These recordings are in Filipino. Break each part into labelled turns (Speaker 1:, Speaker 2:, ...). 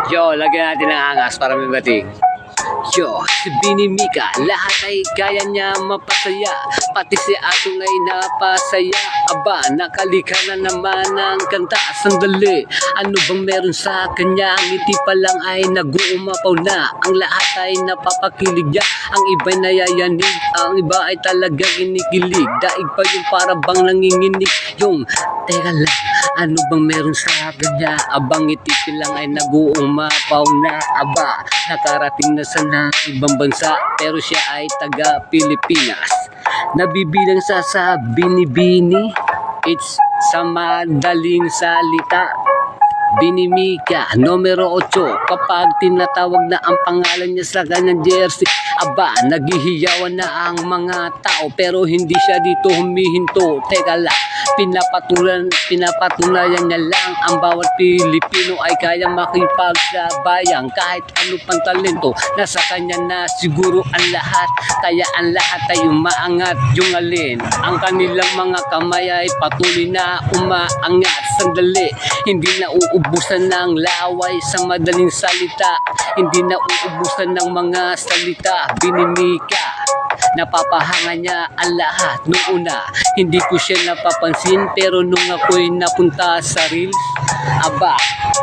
Speaker 1: Yo, lagyan natin ng angas para may batik. Yo, si Binimika, lahat ay kaya niya mapasaya. Pati si Atong ay napasaya. Aba, nakalika na naman ang kanta. Sandali, ano bang meron sa kanya? Ngiti pa lang ay nag-uumapaw na. Ang lahat ay napapakilig niya. Ang iba'y nayayanig, ang iba ay talagang inikilig. Daig pa yung para bang nanginginig. Yung, teka lang, ano bang meron sa kanya? Abang ngiti lang ay nag-uumapaw na. Aba, nakarating na sa ibang bansa, pero siya ay taga Pilipinas. Nabibilang sa Binibini. It's sa madaling salita. Binimika, numero 8. Kapag tinatawag na ang pangalan niya sa kanyang jersey, aba, naghihiyawan na ang mga tao. Pero hindi siya dito humihinto. Teka lang, pinapatunayan niya lang ang bawat Pilipino ay kaya makipagsabayan. Kahit ano pang talento, nasa kanya na siguro ang lahat. Kaya ang lahat ay umaangat. Yung alin, ang kanilang mga kamay ay patuloy na umaangat. Sandali, hindi na uubusan ng laway sa madaling salita. Hindi na uubusan ng mga salita. Binimika, napapahanga niya ang lahat. Noong una, hindi ko siya napapansin, pero nung ako'y napunta sa reels, aba,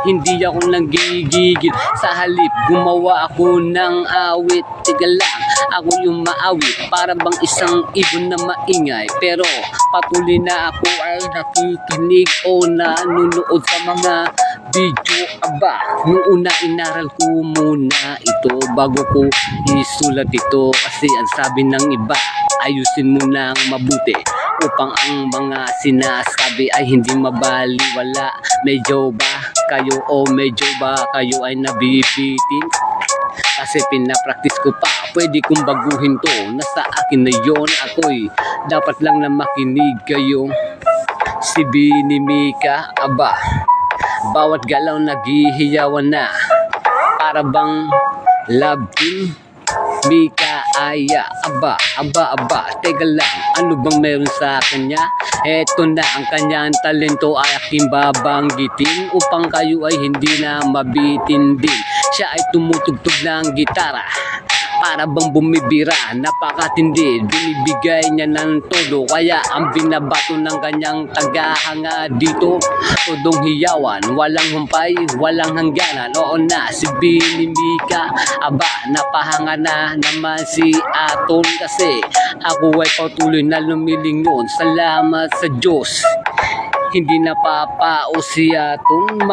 Speaker 1: hindi ako nanggigigil. Sa halip, gumawa ako ng awit. Tiga lang, ako yung maawit, para bang isang ibon na maingay. Pero patuloy na ako ay nakikinig o nanunood sa mga video. Aba, nung una inaral ko muna ito bago ko isulat ito. Kasi ang sabi ng iba, ayusin mo ng mabuti upang ang mga sinasabi ay hindi mabaliwala. Medyo ba kayo medyo ba kayo ay nabibitin? Kasi pinapraktis ko pa, pwede kong baguhin to. Nasa akin na yon, ako'y dapat lang na makinig kayo. Si Binimika, aba, bawat galaw naghihiyawan na. Para bang love team, Mika Aya, aba, teka lang, ano bang meron sa kanya? Eto na ang kanyang talento ay aking babanggitin upang kayo ay hindi na mabitin din. Siya ay tumutugtog ng gitara, para bang bumibira, napakatindi. Binibigay niya ng todo, kaya ang binabato ng kanyang tagahanga dito, todong hiyawan, walang humpay, walang hangganan. Oo na, si Binimika, aba, napahanga na naman si Aton. Kasi ako ay patuloy na lumilingon. Salamat sa Diyos, hindi napapao si Aton.